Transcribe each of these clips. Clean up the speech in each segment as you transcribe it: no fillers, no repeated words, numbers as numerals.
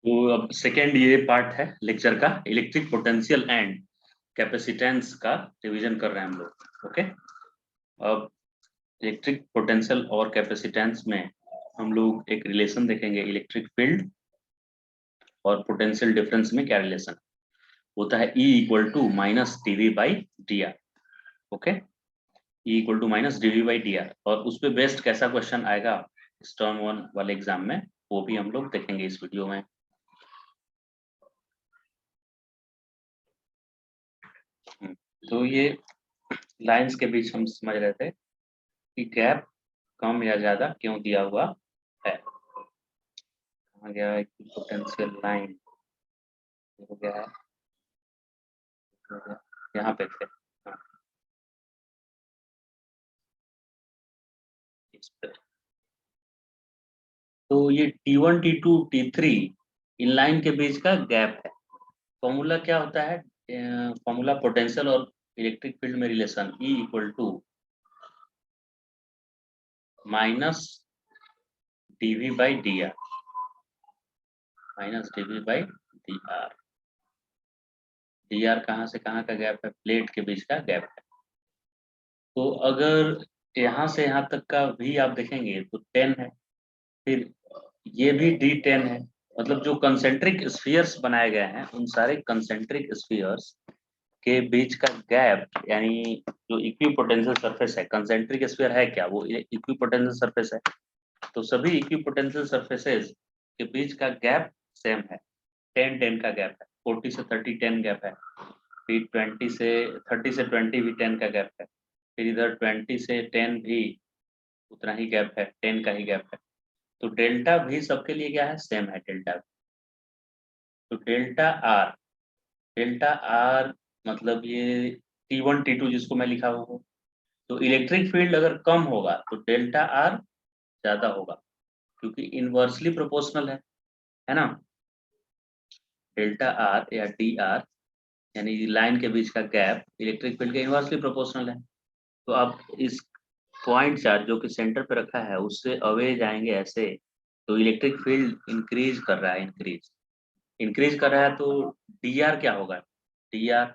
तो अब सेकेंड ये पार्ट है लेक्चर का, इलेक्ट्रिक पोटेंशियल एंड कैपेसिटेंस का रिवीजन कर रहे हैं हम लोग। ओके, अब इलेक्ट्रिक पोटेंशियल और कैपेसिटेंस में हम लोग एक रिलेशन देखेंगे। इलेक्ट्रिक फील्ड और पोटेंशियल डिफरेंस में क्या रिलेशन होता है? E equal to minus dV by d r. Okay, E equal to minus dV by d r, और उस पर बेस्ड कैसा क्वेश्चन आएगा टर्म 1 वाले एग्जाम में, वो भी हम लोग देखेंगे इस वीडियो में। तो ये लाइंस के बीच हम समझ रहे थे कि गैप कम या ज्यादा क्यों दिया हुआ है। कहाँ गया है पोटेंशियल लाइन? हो गया है, यहाँ पे थे। हाँ, इस पे। तो ये T1 T2 T3 in line के बीच का गैप है। फॉर्मूला क्या होता है? फॉर्मूला पोटेंशियल और इलेक्ट्रिक फील्ड में relation E equal to minus dV by d r, minus dV by d r. D r कहाँ से कहाँ का गैप है? प्लेट के बीच का गैप है। तो अगर यहाँ से यहाँ तक का भी आप देखेंगे तो 10 है, फिर ये भी D10 है। मतलब जो कंसेंट्रिक स्फीयर्स बनाए गए हैं उन सारे कंसेंट्रिक स्फीयर्स के बीच का गैप, यानी जो इक्विपोटेंशियल सरफेस है, कंसेंट्रिक स्फीयर है क्या? वो इक्विपोटेंशियल सरफेस है। तो सभी इक्विपोटेंशियल सरफेसेस के बीच का गैप सेम है, 10-10 का गैप है। 40 से 30 10 गैप है, फिर 20 से 30 से 20 भी 10 का गैप है, फिर इधर 20 से 10 भी उतना ही गैप है, 10 का ही गैप है। तो डेल्टा भी सबके लिए क्या है? सेम है, डेल्टा। तो डेल्टा आर मतलब ये T1 T2 जिसको मैं लिखा हुआ हूँ। तो इलेक्ट्रिक फील्ड अगर कम होगा तो डेल्टा आर ज्यादा होगा, क्योंकि इनवर्सली प्रोपोर्शनल है ना। डेल्टा आर या डी आर यानी लाइन के बीच का गैप इलेक्ट्रिक फील्ड के इनवर्सली प्रोपोर्शनल है। तो आप इस पॉइंट चार्ज जो कि सेंटर पे रखा है उससे अवे जाएंगे ऐसे, तो इलेक्ट्रिक फील्ड इंक्रीज कर रहा है, इंक्रीज कर रहा है। तो डी आर क्या होगा? डी आर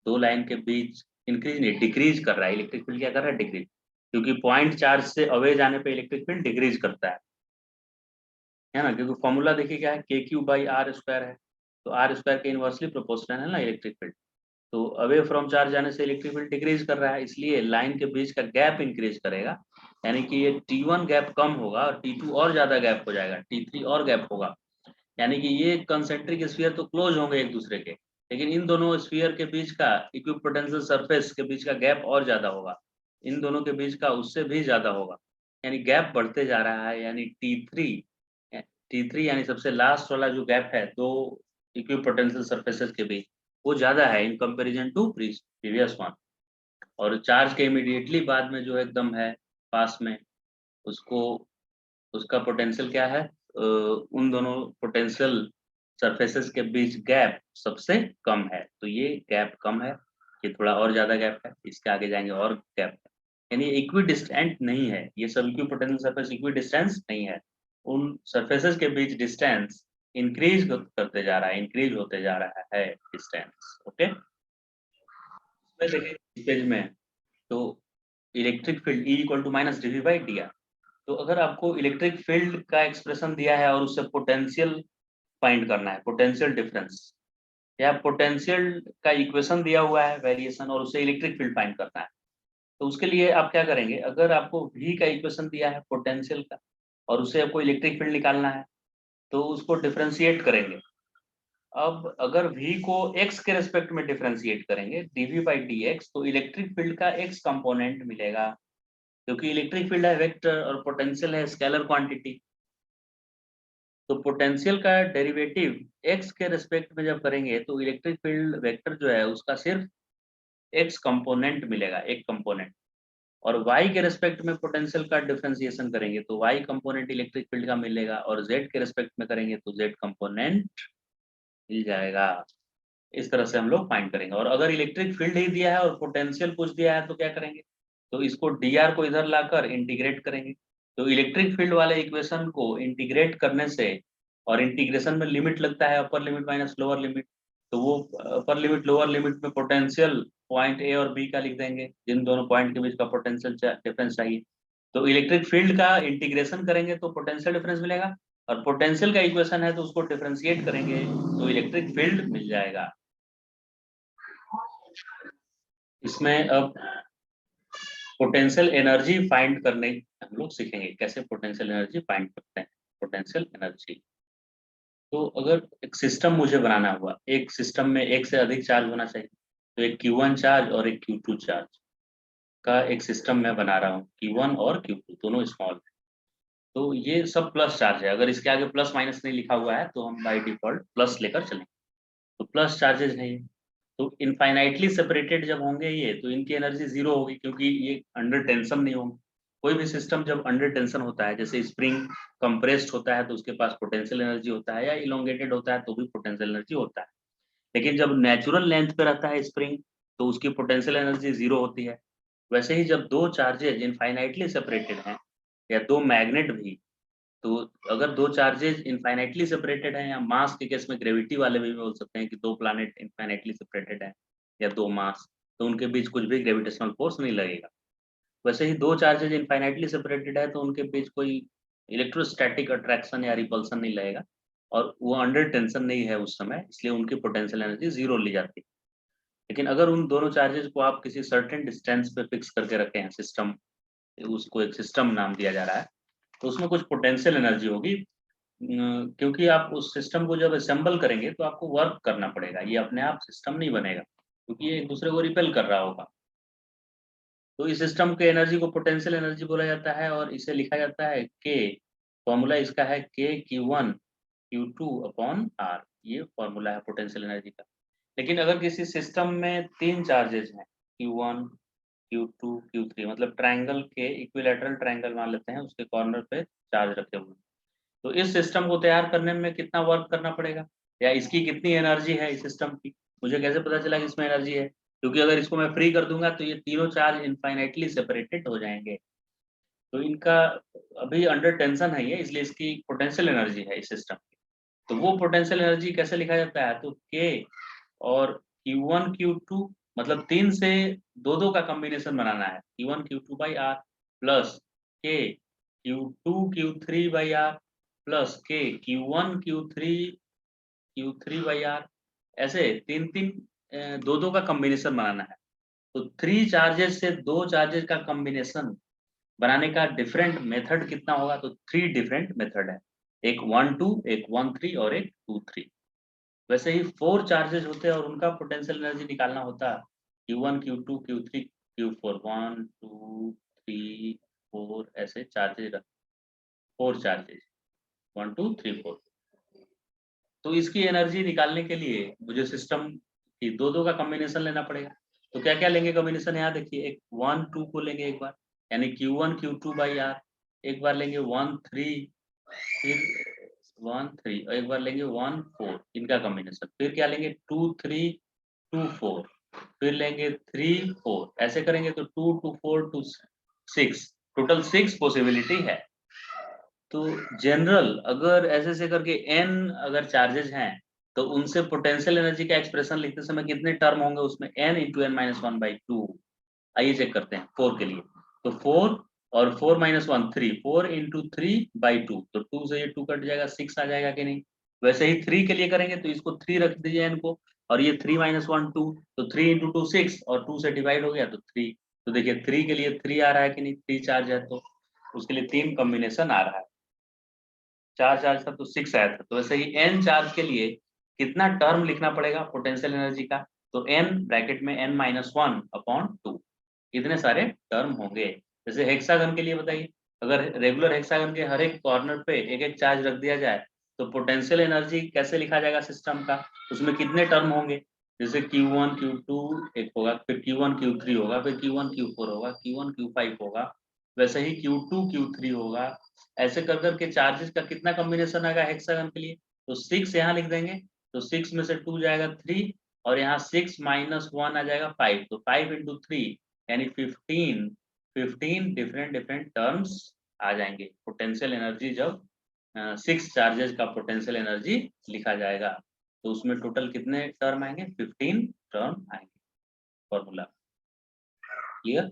दो लाइन के बीच इंक्रीज नहीं, डिक्रीज कर रहा है। इलेक्ट्रिक फील्ड क्या कर रहा है? डिक्रीज, क्योंकि पॉइंट चार्ज से अवे जाने पे इलेक्ट्रिक फील्ड डिक्रीज करता है ना। क्योंकि फॉर्मूला देखिए क्या है, के क्यू बाई आर स्क्वायर है। तो आर स्क्वायर के इनवर्सली प्रोपोर्शनल है ना इलेक्ट्रिक फील्ड। तो अवे फ्रॉम चार्ज जाने से इलेक्ट्रिक फील्ड डिक्रीज कर रहा है, इसलिए लाइन के बीच का गैप इंक्रीज करेगा। यानी कि ये T1 गैप कम होगा और T2 और ज्यादा गैप हो जाएगा, T3 और गैप होगा। यानी कि ये कंसेंट्रिक स्फीयर तो क्लोज होंगे एक दूसरे के, लेकिन इन दोनों स्फीयर के बीच का इक्विपोटेंशियल सरफेस के बीच का गैप और ज्यादा होगा, इन दोनों के बीच का उससे भी ज्यादा होगा। यानी गैप बढ़ते जा रहा है। यानी T3 यानी सबसे लास्ट वाला जो गैप है दो इक्विपोटेंशियल सरफेसेस के बीच, वो ज्यादा है in comparison to previous one. और चार्ज के इमीडिएटली बाद में जो एकदम है पास में, उसको उसका पोटेंशियल क्या है? उन दोनों पोटेंशियल सरफेसेस के बीच गैप सबसे कम है। तो ये गैप कम है, ये थोड़ा और ज्यादा गैप है, इसके आगे जाएंगे और गैप है। यानी इक्वी डिस्टेंट नहीं है, ये सब equi potential surface equi distance नहीं है। उन सरफेसेस के बीच डिस्टेंस इंक्रीज करते जा रहा है, इंक्रीज होते जा रहा है डिस्टेंस। ओके, देखिए इस पेज में तो electric field E equal to minus dV by d r. तो अगर आपको इलेक्ट्रिक फील्ड का एक्सप्रेशन दिया है और उससे पोटेंशियल फाइंड करना है, पोटेंशियल डिफरेंस, या पोटेंशियल का इक्वेशन दिया हुआ है वेरिएशन और उसे इलेक्ट्रिक फील्ड फाइंड करना है, तो उसके लिए आप क्या करेंगे? अगर आपको V का इक्वेशन दिया है पोटेंशियल का और उसे आपको इलेक्ट्रिक फील्ड निकालना है, तो उसको डिफरेंशिएट करेंगे। अब अगर V को x के रेस्पेक्ट में डिफरेंशिएट करेंगे dV बाई डी एक्स, तो इलेक्ट्रिक फील्ड का x कंपोनेंट मिलेगा, क्योंकि इलेक्ट्रिक फील्ड है वेक्टर और पोटेंशियल है स्केलर क्वांटिटी। तो पोटेंशियल का डेरिवेटिव x के रेस्पेक्ट में जब करेंगे तो इलेक्ट्रिक फील्ड वेक्टर जो है उसका सिर्फ x कंपोनेंट मिलेगा, एक कंपोनेंट। और y के रेस्पेक्ट में पोटेंशियल का डिफरेंशिएशन करेंगे तो y कंपोनेंट इलेक्ट्रिक फील्ड का मिलेगा, और z के रेस्पेक्ट में करेंगे तो z कंपोनेंट मिल जाएगा। इस तरह से हम लोग फाइंड करेंगे। और अगर इलेक्ट्रिक फील्ड ही दिया है और पोटेंशियल कुछ दिया है तो क्या करेंगे? तो इसको dr को इधर लाकर इंटीग्रेट करेंगे। तो इलेक्ट्रिक फील्ड वाले इक्वेशन को इंटीग्रेट करने से और इंटीग्रेशन में लिमिट लगता है, upper limit minus lower limit. तो वो अपर लिमिट लोअर लिमिट में पोटेंशियल पॉइंट ए और बी का लिख देंगे, जिन दोनों पॉइंट के बीच का पोटेंशियल डिफरेंस चाहिए। तो इलेक्ट्रिक फील्ड का इंटीग्रेशन करेंगे तो पोटेंशियल डिफरेंस मिलेगा, और पोटेंशियल का इक्वेशन है तो उसको डिफरेंशिएट करेंगे तो इलेक्ट्रिक फील्ड मिल जाएगा। इसमें अब पोटेंशियल एनर्जी फाइंड करने हम लोग सीखेंगे, कैसे पोटेंशियल एनर्जी फाइंड करते हैं। पोटेंशियल एनर्जी, तो अगर एक सिस्टम मुझे बनाना हुआ, एक सिस्टम में एक से अधिक चार्ज होना चाहिए, तो एक Q1 चार्ज और एक Q2 चार्ज का एक सिस्टम मैं बना रहा हूँ। Q1 और Q2 दोनों स्मॉल है, तो ये सब प्लस चार्ज है। अगर इसके आगे प्लस माइनस नहीं लिखा हुआ है तो हम बाय डिफॉल्ट प्लस लेकर चलेंगे। तो प्लस चार्जेस है ये, तो इनफाइनाइटली सेपरेटेड जब होंगे ये, तो इनकी एनर्जी जीरो होगी, क्योंकि ये अंडर टेंशन नहीं होंगे। कोई भी सिस्टम जब अंडर टेंशन होता है, जैसे स्प्रिंग कंप्रेस्ड होता है तो उसके पास पोटेंशियल एनर्जी होता है, या इलोंगेटेड होता है तो भी पोटेंशियल एनर्जी होता है। लेकिन जब नेचुरल लेंथ पे रहता है स्प्रिंग, तो उसकी पोटेंशियल एनर्जी जीरो होती है। वैसे ही जब दो चार्जेज इनफाइनाइटली सेपरेटेड हैं, या दो मैग्नेट भी, तो अगर दो चार्जेज इनफाइनाइटली सेपरेटेड हैं, या मास के केस में ग्रेविटी वाले भी बोल सकते हैं कि दो प्लैनेट इनफाइनाइटली सेपरेटेड है, या दो मास, तो उनके बीच कुछ भी ग्रेविटेशनल फोर्स नहीं लगेगा। वैसे ही दो चार्जेज इनफाइनाइटली सेपरेटेड है तो उनके बीच कोई इलेक्ट्रोस्टैटिक अट्रैक्शन या रिपल्सन नहीं लगेगा, और वो अंडर टेंशन नहीं है उस समय, इसलिए उनकी पोटेंशियल एनर्जी जीरो ली जाती है। लेकिन अगर उन दोनों चार्जेस को आप किसी सर्टेन डिस्टेंस पे फिक्स करके रखे हैं सिस्टम, उसको एक सिस्टम नाम दिया जा रहा है, तो उसमें कुछ पोटेंशियल एनर्जी होगी। क्योंकि आप उस सिस्टम को जब असेंबल करेंगे तो आपको वर्क करना पड़ेगा, ये अपने आप सिस्टम नहीं बनेगा, क्योंकि ये एक दूसरे को रिपेल कर रहा होगा। तो इस सिस्टम के एनर्जी को पोटेंशियल एनर्जी बोला जाता है, और इसे लिखा जाता है के, फॉर्मूला इसका है K Q1 Q2 upon r, ये फॉर्मूला है पोटेंशियल एनर्जी का। लेकिन अगर किसी सिस्टम में तीन चार्जेस हैं, Q1 Q2 Q3, मतलब ट्रायंगल के इक्विलैटरल ट्रायंगल मान लेते हैं, उसके कॉर्नर पे चार्ज रखे हुए, तो इस सिस्टम को तैयार करने में कितना वर्क करना पड़ेगा, या इसकी कितनी एनर्जी है इस सिस्टम की, मुझे कैसे पता चला कि इसमें एनर्जी है? क्योंकि अगर इसको मैं फ्री कर दूंगा तो ये तीनों चार्ज इनफाइनाइटली सेपरेटेड हो जाएंगे, तो इनका अभी अंडर टेंशन है ये, इसलिए इसकी पोटेंशियल एनर्जी है इस सिस्टम की। तो वो पोटेंशियल एनर्जी कैसे लिखा जाता है, तो के और Q1 Q2, मतलब तीन से दो दो का कॉम्बिनेशन बनाना है, Q1 Q2 by are, plus के Q2 Q3 by are, plus के Q1 Q3 बाई आर, ऐसे तीन तीन दो दो का कॉम्बिनेशन बनाना है। तो थ्री चार्जेस से दो चार्जेस का कॉम्बिनेशन बनाने का डिफरेंट मेथड कितना होगा, तो थ्री डिफरेंट मेथड है, एक 1 2, एक 1 3 और एक 2 3। वैसे ही फोर चार्जेस होते हैं और उनका पोटेंशियल एनर्जी निकालना होता है, Q1 Q2 Q3 Q4, 1 2 3 4, ऐसे चार्जेस, फोर चार्जेस, 1 2 3 4। तो इसकी एनर्जी निकालने के लिए मुझे सिस्टम की दो दो का कॉम्बिनेशन लेना पड़ेगा। तो क्या क्या लेंगे कॉम्बिनेशन, यहाँ देखिए, एक 1 2 को लेंगे एक बार, यानी Q1 Q2 बाई आर, एक बार लेंगे 1 3, फिर 1 3, और एक बार लेंगे 1 4, इनका कॉम्बिनेशन, फिर क्या लेंगे 2 3 2 4, फिर लेंगे 3 4, ऐसे करेंगे तो 2 2 4 2 6, टोटल 6 पॉसिबिलिटी है। तो जनरल अगर ऐसे से करके n अगर चार्जेस हैं, तो उनसे पोटेंशियल एनर्जी का एक्सप्रेशन लिखते समय कितने टर्म होंगे उसमें, n into n minus one by two. आइए चेक करते हैं 4 के लिए, तो 4 और 4 minus one 3, 4 into three by two, तो 2 से ये 2 कट जाएगा, 6 आ जाएगा कि नहीं। वैसे ही 3 के लिए करेंगे तो इसको 3 रख दीजिए n को, और ये 3 माइनस वन 2, तो 3 इंटू टू 6, और 2 से डिवाइड हो गया तो 3। तो देखिए 3 के लिए 3 आ रहा है कि नहीं, 3 चार्ज है तो उसके लिए 3 कॉम्बिनेशन आ रहा है। 4 चार्ज था तो 6 आया था। तो वैसे ही n चार्ज के लिए कितना टर्म लिखना पड़ेगा पोटेंशियल एनर्जी का, तो n ब्रैकेट में n minus one upon two, इतने सारे टर्म होंगे। जैसे हेक्सागन के लिए बताइए, अगर रेगुलर हेक्सागन के हर एक कॉर्नर पे एक एक चार्ज रख दिया जाए, तो पोटेंशियल एनर्जी कैसे लिखा जाएगा सिस्टम का, उसमें कितने टर्म होंगे, जैसे Q1 Q2 एक होगा, फिर Q1 Q3 होगा, फिर Q1 Q4 होगा, Q1 Q5 होगा, वैसे ही Q2 Q3 होगा। ऐसे कर करके चार्जेस का कितना कॉम्बिनेशन आएगा हेक्सागन के लिए, तो 6 यहाँ लिख देंगे, तो 6 में से 2 जाएगा 3, और यहाँ 6 माइनस 1 आ जाएगा 5, तो 5 इंटू थ्री यानी 15 डिफरेंट डिफरेंट टर्म्स आ जाएंगे पोटेंशियल एनर्जी जब 6 चार्जेस का पोटेंशियल एनर्जी लिखा जाएगा। तो उसमें टोटल कितने टर्म आएंगे? 15 टर्म आएंगे फॉर्मूला। क्लियर?